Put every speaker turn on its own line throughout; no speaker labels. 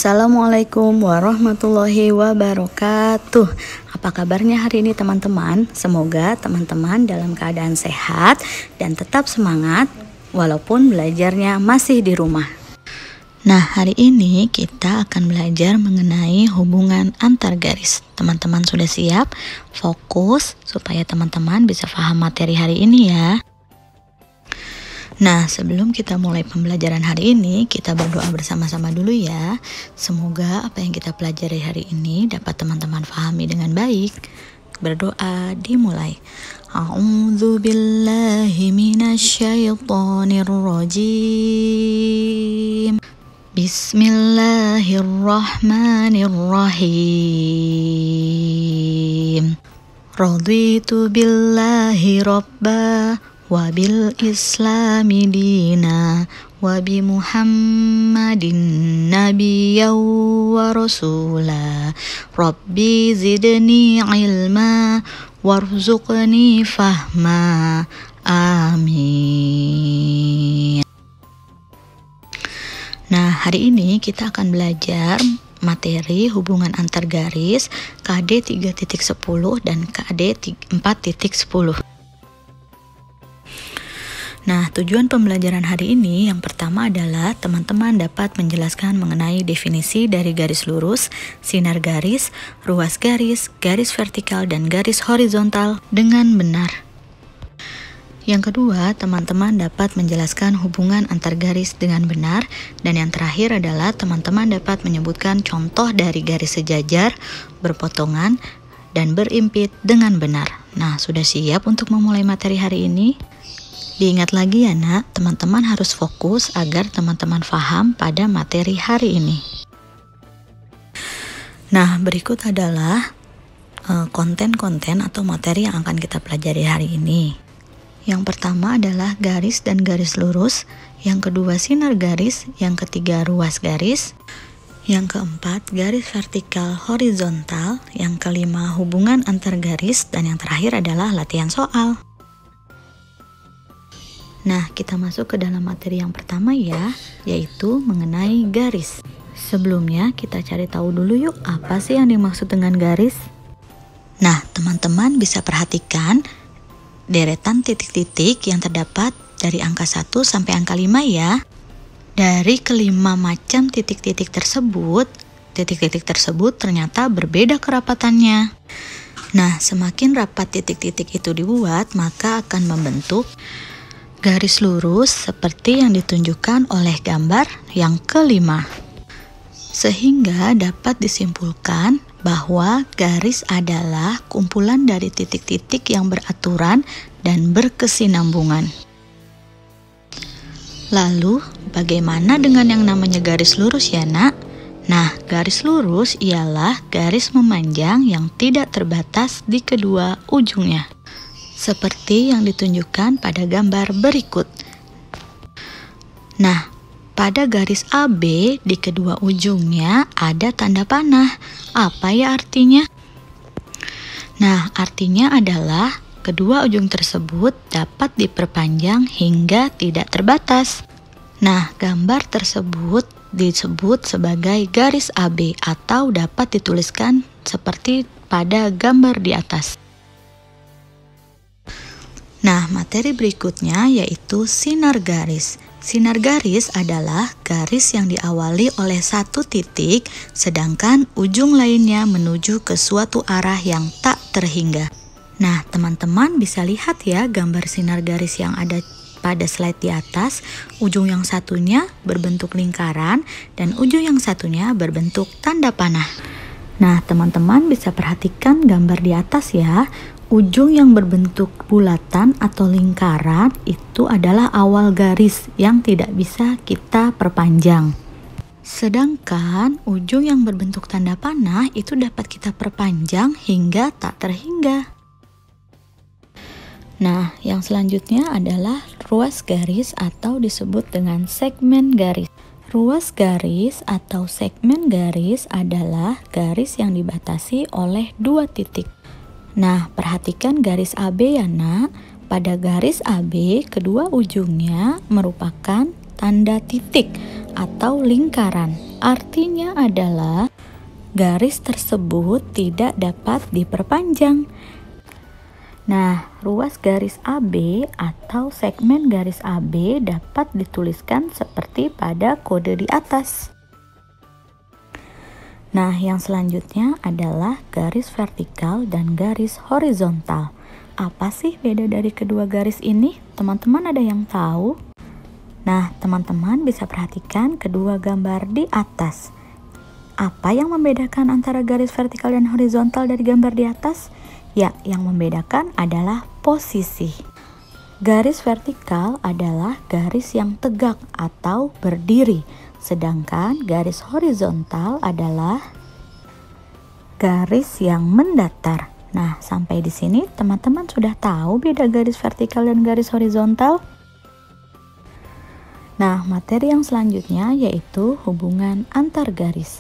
Assalamualaikum warahmatullahi wabarakatuh. Apa kabarnya hari ini teman-teman? Semoga teman-teman dalam keadaan sehat dan tetap semangat walaupun belajarnya masih di rumah. Nah, hari ini kita akan belajar mengenai hubungan antar garis. Teman-teman sudah siap? Fokus supaya teman-teman bisa paham materi hari ini ya. Nah, sebelum kita mulai pembelajaran hari ini, kita berdoa bersama-sama dulu ya. Semoga apa yang kita pelajari hari ini dapat teman-teman pahami dengan baik. Berdoa dimulai. A'udzu billahi minasyaitonir rajim. Bismillahirrahmanirrahim. Raditu billahi rabba wa bil islami dina wa bi muhammadin nabiyyan wa rasula rabbi zidni ilma warzuqni fahma amin. Nah, hari ini kita akan belajar materi hubungan antar garis KD 3.10 dan KD 4.10. Nah, tujuan pembelajaran hari ini yang pertama adalah teman-teman dapat menjelaskan mengenai definisi dari garis lurus, sinar garis, ruas garis, garis vertikal, dan garis horizontal dengan benar. Yang kedua, teman-teman dapat menjelaskan hubungan antar garis dengan benar. Dan yang terakhir adalah teman-teman dapat menyebutkan contoh dari garis sejajar, berpotongan, dan berimpit dengan benar. Nah, sudah siap untuk memulai materi hari ini? Diingat lagi ya nak, teman-teman harus fokus agar teman-teman paham pada materi hari ini. Nah, berikut adalah konten-konten atau materi yang akan kita pelajari hari ini. Yang pertama adalah garis dan garis lurus, yang kedua sinar garis, yang ketiga ruas garis, yang keempat garis vertikal horizontal, yang kelima hubungan antar garis, dan yang terakhir adalah latihan soal. Nah, kita masuk ke dalam materi yang pertama ya, yaitu mengenai garis. Sebelumnya kita cari tahu dulu yuk, apa sih yang dimaksud dengan garis? Nah, teman-teman bisa perhatikan deretan titik-titik yang terdapat dari angka 1 sampai angka 5 ya. Dari kelima macam titik-titik tersebut ternyata berbeda kerapatannya. Nah, semakin rapat titik-titik itu dibuat, maka akan membentuk garis lurus seperti yang ditunjukkan oleh gambar yang kelima. Sehingga dapat disimpulkan bahwa garis adalah kumpulan dari titik-titik yang beraturan dan berkesinambungan. Lalu, bagaimana dengan yang namanya garis lurus ya nak? Nah, garis lurus ialah garis memanjang yang tidak terbatas di kedua ujungnya, seperti yang ditunjukkan pada gambar berikut. Nah, pada garis AB di kedua ujungnya ada tanda panah. Apa ya artinya? Nah, artinya adalah kedua ujung tersebut dapat diperpanjang hingga tidak terbatas. Nah, gambar tersebut disebut sebagai garis AB atau dapat dituliskan seperti pada gambar di atas. Nah, materi berikutnya yaitu sinar garis. Sinar garis adalah garis yang diawali oleh satu titik, sedangkan ujung lainnya menuju ke suatu arah yang tak terhingga. Nah, teman-teman bisa lihat ya gambar sinar garis yang ada pada slide di atas. Ujung yang satunya berbentuk lingkaran dan ujung yang satunya berbentuk tanda panah. Nah, teman-teman bisa perhatikan gambar di atas ya. Ujung yang berbentuk bulatan atau lingkaran itu adalah awal garis yang tidak bisa kita perpanjang. Sedangkan ujung yang berbentuk tanda panah itu dapat kita perpanjang hingga tak terhingga. Nah, yang selanjutnya adalah ruas garis atau disebut dengan segmen garis. Ruas garis atau segmen garis adalah garis yang dibatasi oleh dua titik. Nah, perhatikan garis AB ya nak. Pada garis AB, kedua ujungnya merupakan tanda titik atau lingkaran. Artinya adalah garis tersebut tidak dapat diperpanjang. Nah, ruas garis AB atau segmen garis AB dapat dituliskan seperti pada kode di atas. Nah, yang selanjutnya adalah garis vertikal dan garis horizontal. Apa sih beda dari kedua garis ini? Teman-teman ada yang tahu? Nah, teman-teman bisa perhatikan kedua gambar di atas. Apa yang membedakan antara garis vertikal dan horizontal dari gambar di atas? Ya, yang membedakan adalah posisi. Garis vertikal adalah garis yang tegak atau berdiri, sedangkan garis horizontal adalah garis yang mendatar. Nah, sampai di sini teman-teman sudah tahu beda garis vertikal dan garis horizontal? Nah, materi yang selanjutnya yaitu hubungan antar garis.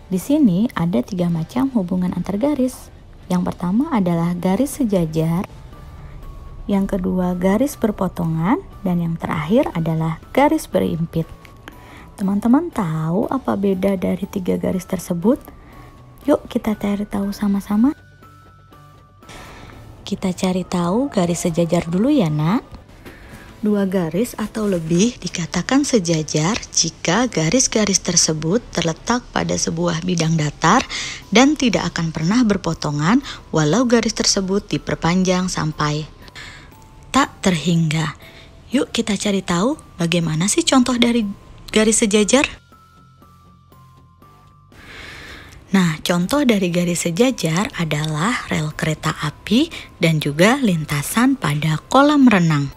Di sini ada 3 macam hubungan antar garis. Yang pertama adalah garis sejajar, yang kedua garis berpotongan, dan yang terakhir adalah garis berimpit. Teman-teman tahu apa beda dari 3 garis tersebut? Yuk kita cari tahu sama-sama. Kita cari tahu garis sejajar dulu ya, Nak. 2 garis atau lebih dikatakan sejajar jika garis-garis tersebut terletak pada sebuah bidang datar dan tidak akan pernah berpotongan walau garis tersebut diperpanjang sampai tak terhingga. Yuk kita cari tahu bagaimana sih contoh dari garis sejajar? Nah, contoh dari garis sejajar adalah rel kereta api dan juga lintasan pada kolam renang.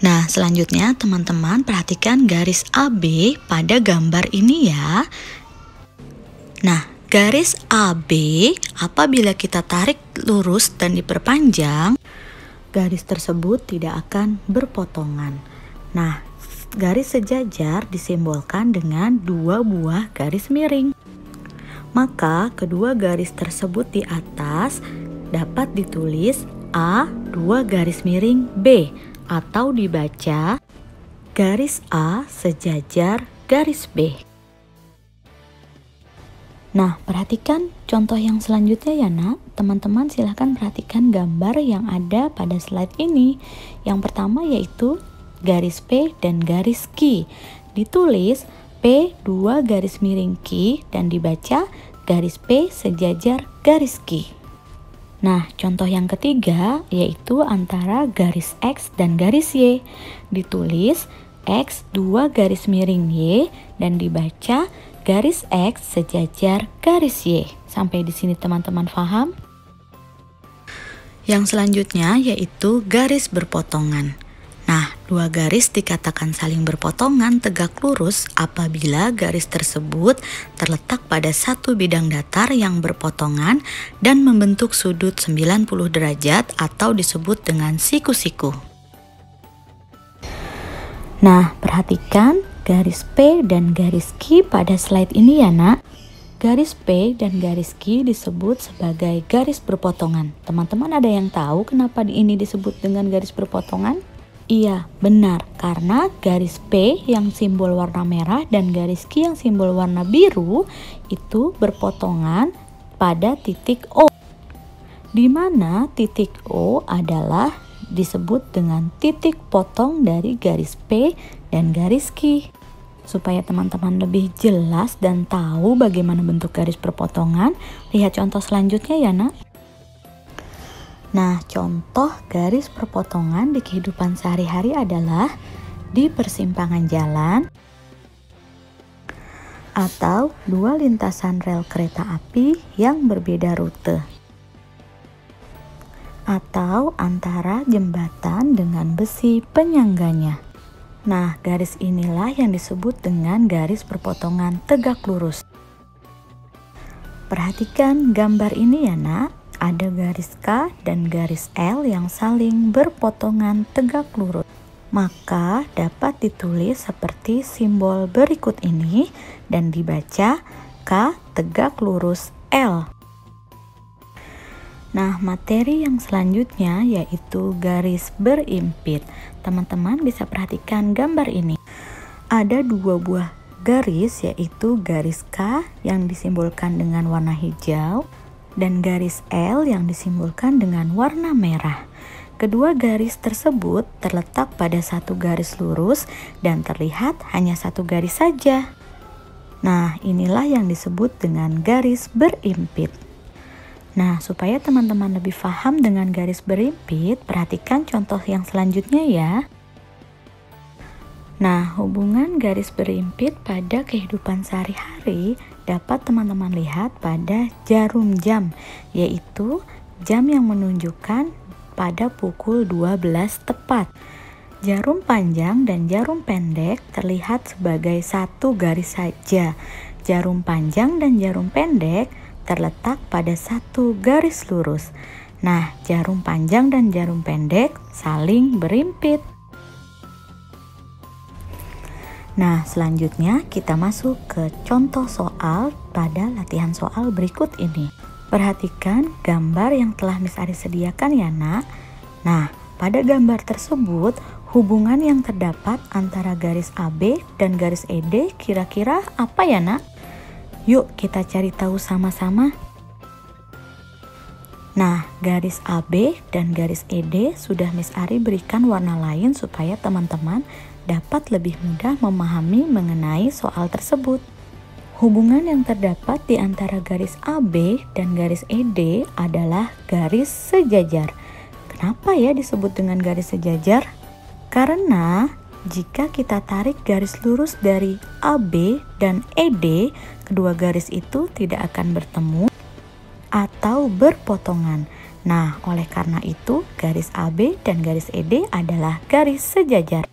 Nah, selanjutnya teman-teman perhatikan garis AB pada gambar ini ya. Nah, garis AB apabila kita tarik lurus dan diperpanjang, garis tersebut tidak akan berpotongan. Nah, garis sejajar disimbolkan dengan 2 buah garis miring. Maka kedua garis tersebut di atas dapat ditulis A2 garis miring B, atau dibaca garis A sejajar garis B. Nah, perhatikan contoh yang selanjutnya ya, Nak. Teman-teman silahkan perhatikan gambar yang ada pada slide ini. Yang pertama yaitu garis P dan garis Q. Ditulis P2 garis miring Q dan dibaca garis P sejajar garis Q. Nah, contoh yang ketiga yaitu antara garis X dan garis Y. Ditulis X2 garis miring Y dan dibaca garis X sejajar garis Y. Sampai di sini teman-teman paham? Yang selanjutnya yaitu garis berpotongan. Nah, 2 garis dikatakan saling berpotongan tegak lurus apabila garis tersebut terletak pada satu bidang datar yang berpotongan dan membentuk sudut 90 derajat atau disebut dengan siku-siku. Nah, perhatikan garis P dan garis Q pada slide ini ya, Nak. Garis P dan garis Q disebut sebagai garis berpotongan. Teman-teman ada yang tahu kenapa ini disebut dengan garis berpotongan? Iya, benar, karena garis P yang simbol warna merah dan garis Q yang simbol warna biru itu berpotongan pada titik O, di mana titik O adalah disebut dengan titik potong dari garis P dan garis Q. Supaya teman-teman lebih jelas dan tahu bagaimana bentuk garis berpotongan, lihat contoh selanjutnya ya, Nak. Nah, contoh garis perpotongan di kehidupan sehari-hari adalah di persimpangan jalan atau 2 lintasan rel kereta api yang berbeda rute, atau antara jembatan dengan besi penyangganya. Nah, garis inilah yang disebut dengan garis perpotongan tegak lurus. Perhatikan gambar ini ya, Nak. Ada garis K dan garis L yang saling berpotongan tegak lurus. Maka dapat ditulis seperti simbol berikut ini dan dibaca K tegak lurus L. Nah, materi yang selanjutnya yaitu garis berimpit. Teman-teman bisa perhatikan gambar ini. Ada 2 buah garis, yaitu garis K yang disimbolkan dengan warna hijau dan garis L yang disimbolkan dengan warna merah. Kedua garis tersebut terletak pada satu garis lurus dan terlihat hanya satu garis saja. Nah, inilah yang disebut dengan garis berimpit. Nah, supaya teman-teman lebih paham dengan garis berimpit, perhatikan contoh yang selanjutnya ya. Nah, hubungan garis berimpit pada kehidupan sehari-hari dapat teman-teman lihat pada jarum jam, yaitu jam yang menunjukkan pada pukul 12 tepat. Jarum panjang dan jarum pendek terlihat sebagai satu garis saja. Jarum panjang dan jarum pendek terletak pada satu garis lurus. Nah, jarum panjang dan jarum pendek saling berimpit. Nah, selanjutnya kita masuk ke contoh soal pada latihan soal berikut ini. Perhatikan gambar yang telah Miss Ari sediakan ya nak. Nah, pada gambar tersebut hubungan yang terdapat antara garis AB dan garis ED kira-kira apa ya nak? Yuk kita cari tahu sama-sama. Nah, garis AB dan garis ED sudah Miss Ari berikan warna lain supaya teman-teman dapat lebih mudah memahami mengenai soal tersebut. Hubungan yang terdapat di antara garis AB dan garis ED adalah garis sejajar. Kenapa ya disebut dengan garis sejajar? Karena jika kita tarik garis lurus dari AB dan ED, kedua garis itu tidak akan bertemu atau berpotongan. Nah, oleh karena itu garis AB dan garis ED adalah garis sejajar.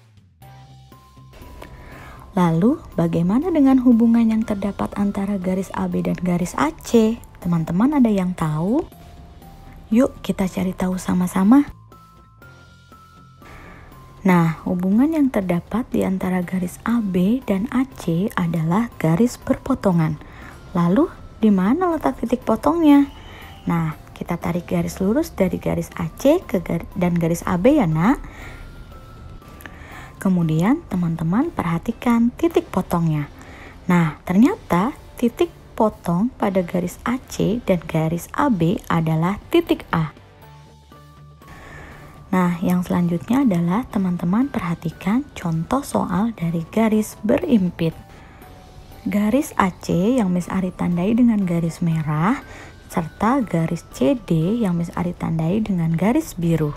Lalu, bagaimana dengan hubungan yang terdapat antara garis AB dan garis AC? Teman-teman ada yang tahu? Yuk kita cari tahu sama-sama. Nah, hubungan yang terdapat di antara garis AB dan AC adalah garis berpotongan. Lalu, di mana letak titik potongnya? Nah, kita tarik garis lurus dari garis AC dan garis AB ya nak. Kemudian teman-teman perhatikan titik potongnya. Nah, ternyata titik potong pada garis AC dan garis AB adalah titik A. Nah, yang selanjutnya adalah teman-teman perhatikan contoh soal dari garis berimpit. Garis AC yang Miss Ari tandai dengan garis merah, serta garis CD yang Miss Ari tandai dengan garis biru.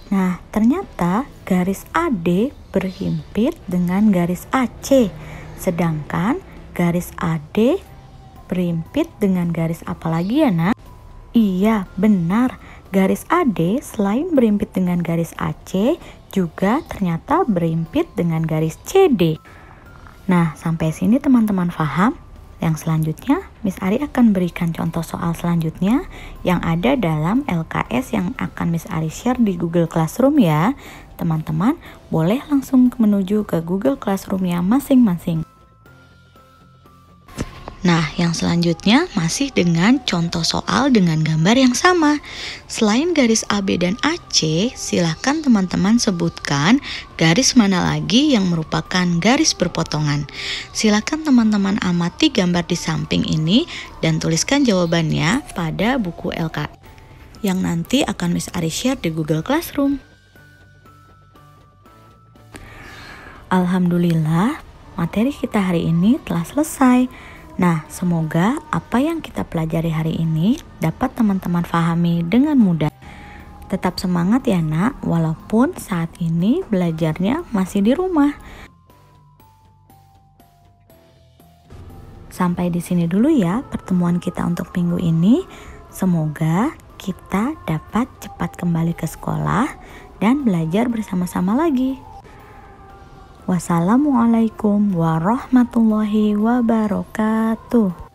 Nah, ternyata garis AD berhimpit dengan garis AC, sedangkan garis AD berhimpit dengan garis apa lagi ya nak? Iya, benar. Garis AD selain berhimpit dengan garis AC, juga ternyata berhimpit dengan garis CD. Nah, sampai sini teman-teman paham? Yang selanjutnya, Miss Ari akan berikan contoh soal selanjutnya yang ada dalam LKS yang akan Miss Ari share di Google Classroom ya. Teman-teman boleh langsung menuju ke Google Classroom-nya masing-masing. Nah, yang selanjutnya masih dengan contoh soal dengan gambar yang sama. Selain garis AB dan AC, silakan teman-teman sebutkan garis mana lagi yang merupakan garis berpotongan. Silakan teman-teman amati gambar di samping ini dan tuliskan jawabannya pada buku LK yang nanti akan Miss Ari share di Google Classroom. Alhamdulillah, materi kita hari ini telah selesai. Nah, semoga apa yang kita pelajari hari ini dapat teman-teman pahami dengan mudah. Tetap semangat ya nak, walaupun saat ini belajarnya masih di rumah. Sampai di sini dulu ya pertemuan kita untuk minggu ini. Semoga kita dapat cepat kembali ke sekolah dan belajar bersama-sama lagi. Wassalamualaikum warahmatullahi wabarakatuh.